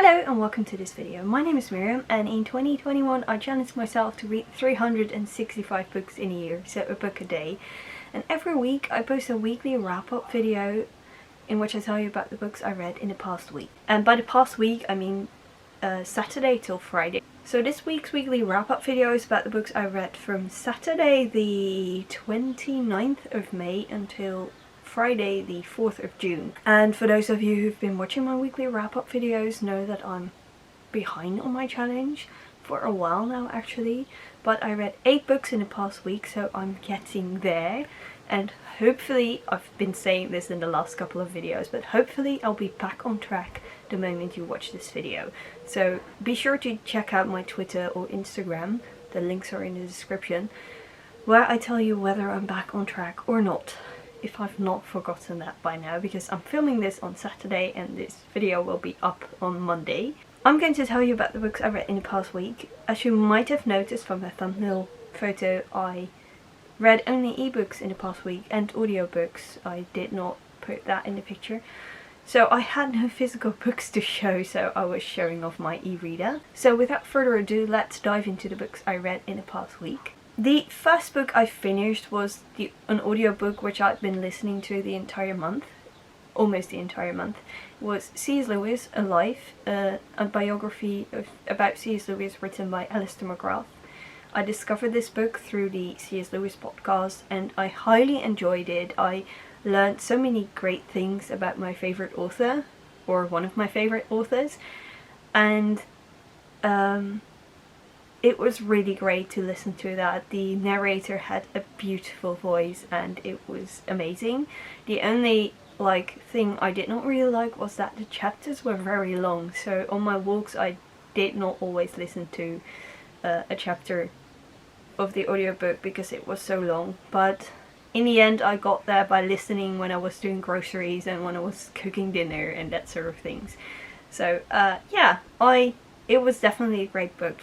Hello and welcome to this video. My name is Miriam and in 2021 I challenged myself to read 365 books in a year, so a book a day. And every week I post a weekly wrap-up video in which I tell you about the books I read in the past week. And by the past week I mean Saturday till Friday. So this week's weekly wrap-up video is about the books I read from Saturday the 29th of May until Friday the 4th of June. And for those of you who've been watching my weekly wrap-up videos know that I'm behind on my challenge for a while now actually, but I read 8 books in the past week, so I'm getting there. And hopefully, I've been saying this in the last couple of videos, but hopefully I'll be back on track the moment you watch this video. So be sure to check out my Twitter or Instagram, the links are in the description, where I tell you whether I'm back on track or not. If I've not forgotten that by now, because I'm filming this on Saturday and this video will be up on Monday. I'm going to tell you about the books I read in the past week. As you might have noticed from the thumbnail photo, I read only ebooks in the past week and audiobooks. I did not put that in the picture. So I had no physical books to show, so I was showing off my e-reader. So without further ado, let's dive into the books I read in the past week. The first book I finished was an audiobook which I'd been listening to the entire month, almost the entire month. It was C.S. Lewis, A Life, a biography about C.S. Lewis written by Alister McGrath. I discovered this book through the C.S. Lewis podcast and I highly enjoyed it. I learned so many great things about my favourite author, or one of my favourite authors, and it was really great to listen to that. The narrator had a beautiful voice and it was amazing. The only thing I did not really like was that the chapters were very long, so on my walks I did not always listen to a chapter of the audiobook because it was so long. But in the end I got there by listening when I was doing groceries and when I was cooking dinner and that sort of things. So yeah, it was definitely a great book.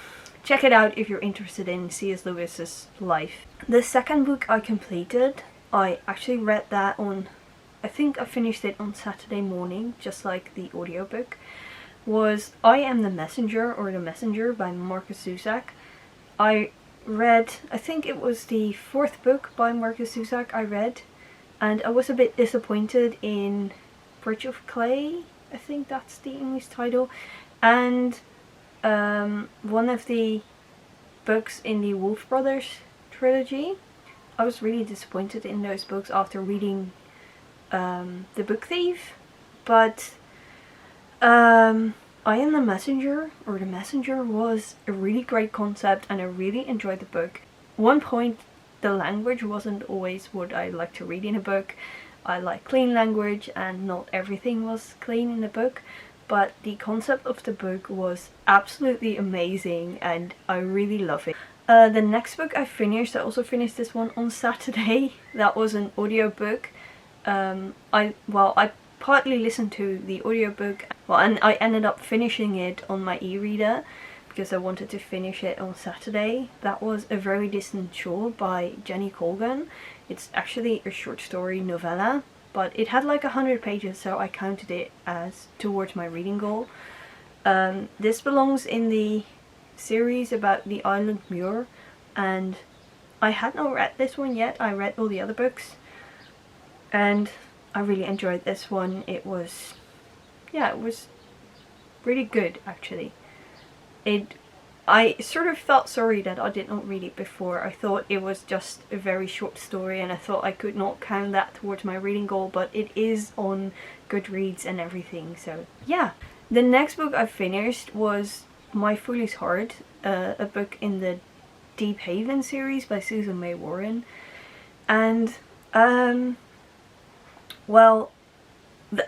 Check it out if you're interested in C.S. Lewis's life. The second book I completed, I actually read that on, I think I finished it on Saturday morning, just like the audiobook, was I Am the Messenger, or The Messenger by Markus Zusak. I read, I think it was the 4th book by Markus Zusak I read, and I was a bit disappointed in Bridge of Clay, I think that's the English title, and one of the books in the Wolf Brothers trilogy. I was really disappointed in those books after reading The Book Thief, but I Am the Messenger, or The Messenger, was a really great concept and I really enjoyed the book. One point, the language wasn't always what I like to read in a book. I like clean language and not everything was clean in the book. But the concept of the book was absolutely amazing and I really love it. The next book I finished, I also finished this one on Saturday. That was an audiobook. I partly listened to the audiobook, and I ended up finishing it on my e-reader because I wanted to finish it on Saturday. That was A Very Distant Shore by Jenny Colgan. It's actually a short story novella, but it had like 100 pages, so I counted it as towards my reading goal. This belongs in the series about the island Muir, and I had not read this one yet. I read all the other books and I really enjoyed this one. It was really good actually. I sort of felt sorry that I did not read it before. I thought it was just a very short story and I thought I could not count that towards my reading goal, but it is on Goodreads and everything, so yeah. The next book I finished was My Foolish Heart, a book in the Deep Haven series by Susan May Warren. And well,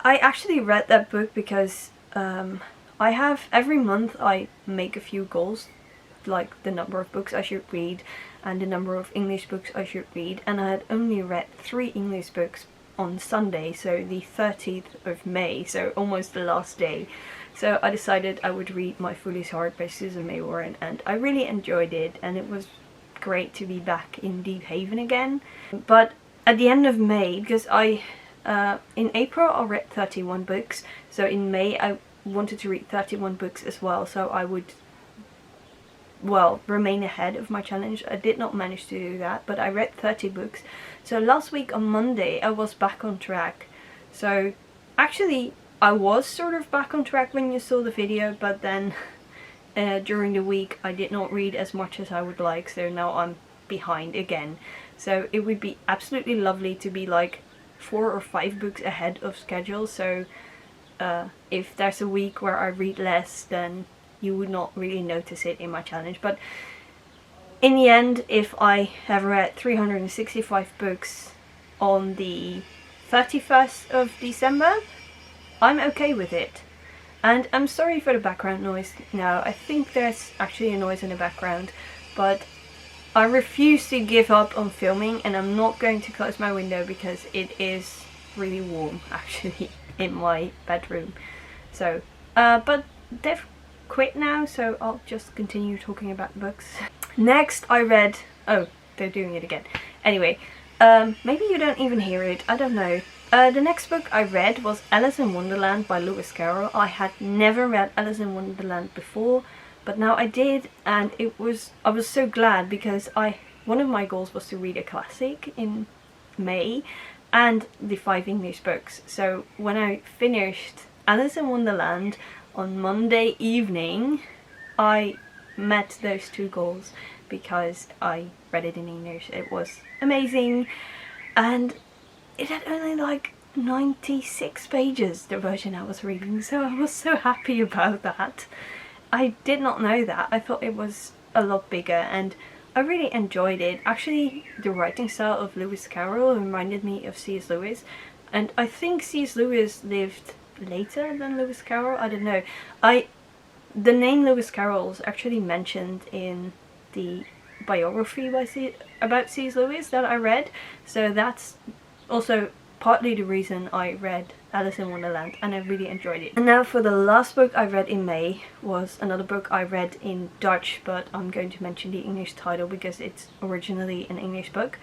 I actually read that book because every month I make a few goals, like the number of books I should read and the number of English books I should read, and I had only read 3 English books on Sunday, so the 30th of May, so almost the last day. So I decided I would read My Foolish Heart by Susan May Warren and I really enjoyed it and it was great to be back in Deep Haven again. But at the end of May, because in April I read 31 books, so in May I wanted to read 31 books as well, so I would, well, remain ahead of my challenge. I did not manage to do that, but I read 30 books. So last week on Monday I was back on track. So actually I was sort of back on track when you saw the video, but then during the week I did not read as much as I would like, so now I'm behind again. So it would be absolutely lovely to be like 4 or 5 books ahead of schedule, so if there's a week where I read less, then you would not really notice it in my challenge. But in the end, if I have read 365 books on the 31st of December, I'm okay with it. And I'm sorry for the background noise now. I think there's actually a noise in the background, but I refuse to give up on filming, and I'm not going to close my window because it is really warm actually in my bedroom. So, but they've quit now, so I'll just continue talking about books. Next I read, oh, they're doing it again. Anyway, maybe you don't even hear it, I don't know. The next book I read was Alice in Wonderland by Lewis Carroll. I had never read Alice in Wonderland before, but now I did, and I was so glad, because one of my goals was to read a classic in May and the 5 English books. So when I finished Alice in Wonderland on Monday evening, I met those 2 goals because I read it in English. It was amazing, and it had only like 96 pages, the version I was reading, so I was so happy about that. I did not know that. I thought it was a lot bigger, and I really enjoyed it. Actually, the writing style of Lewis Carroll reminded me of C.S. Lewis, and I think C.S. Lewis lived later than Lewis Carroll, I don't know. The name Lewis Carroll is actually mentioned in the biography about C.S. Lewis that I read, so that's also partly the reason I read Alice in Wonderland, and I really enjoyed it. And now for the last book I read in May was another book I read in Dutch, but I'm going to mention the English title because it's originally an English book.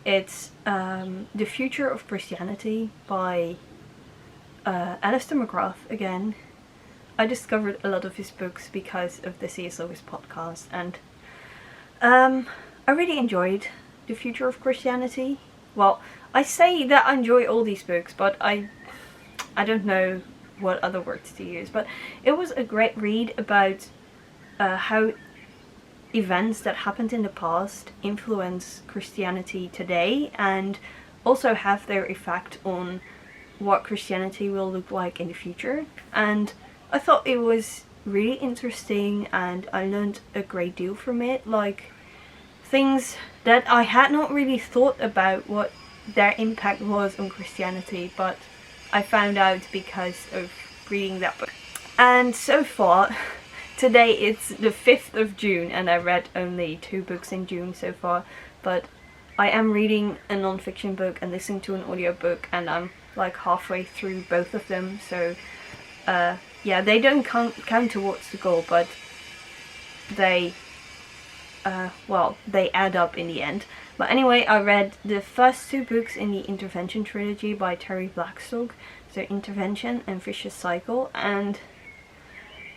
It's The Future of Christianity by Alister McGrath again. I discovered a lot of his books because of the C.S. Lewis podcast, and I really enjoyed The Future of Christianity. Well, I say that I enjoy all these books, but I don't know what other words to use. But it was a great read about how events that happened in the past influence Christianity today, and also have their effect on what Christianity will look like in the future. And I thought it was really interesting, and I learned a great deal from it, like things that I had not really thought about what their impact was on Christianity, but I found out because of reading that book. And so far, today it's the 5th of June, and I read only 2 books in June so far, but I am reading a non-fiction book and listening to an audiobook, and I'm like halfway through both of them, so yeah, they don't count towards the goal, but they well, they add up in the end. But anyway, I read the first 2 books in the Intervention trilogy by Terri Blackstock, so Intervention and Vicious Cycle, and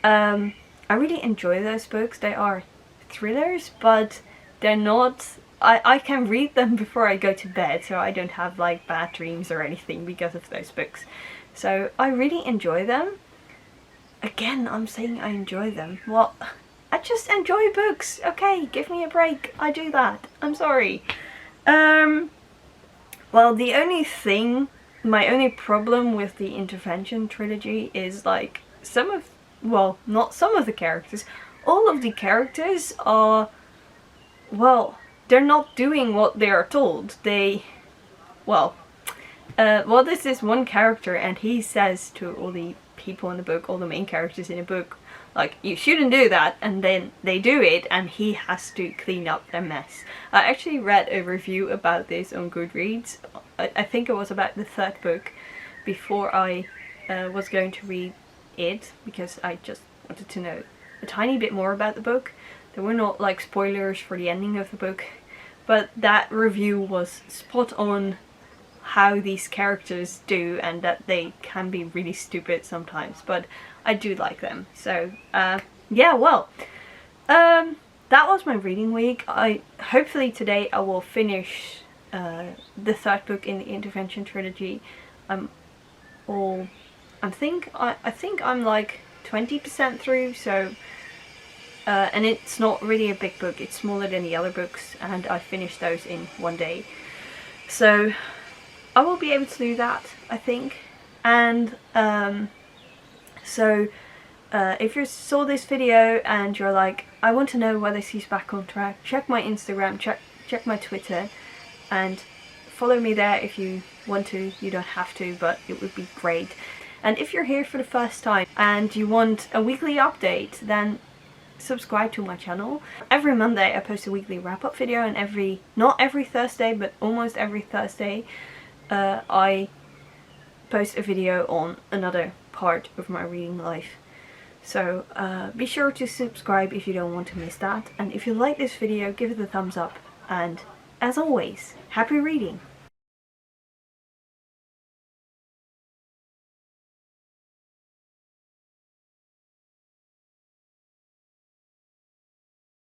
I really enjoy those books. They are thrillers, but they're not, I can read them before I go to bed, so I don't have like bad dreams or anything because of those books. So I really enjoy them. Again, I'm saying I enjoy them. Well, I just enjoy books, okay, give me a break, I do that, I'm sorry. Well, the only thing, my only problem with the Intervention trilogy is like well, not some of the characters, all of the characters are, well, they're not doing what they are told. Well, this is one character, and he says to all the people in the book, all the main characters in the book, like, you shouldn't do that, and then they do it, and he has to clean up their mess. I actually read a review about this on Goodreads. I think it was about the 3rd book, before I was going to read it, because I just wanted to know a tiny bit more about the book. There were not like spoilers for the ending of the book, but that review was spot on how these characters do, and that they can be really stupid sometimes, but I do like them. So yeah, well, that was my reading week. Hopefully today I will finish the third book in the Intervention trilogy. I think I'm like 20% through, so and it's not really a big book, it's smaller than the other books, and I finished those in one day. So I will be able to do that, I think. And so if you saw this video and you're like, I want to know whether she's back on track, check my Instagram, check my Twitter, and follow me there if you want to. You don't have to, but it would be great. And if you're here for the first time and you want a weekly update, then subscribe to my channel. Every Monday I post a weekly wrap-up video, and not every Thursday, but almost every Thursday I post a video on another part of my reading life. So be sure to subscribe if you don't want to miss that. And if you like this video, give it a thumbs up. And as always, happy reading!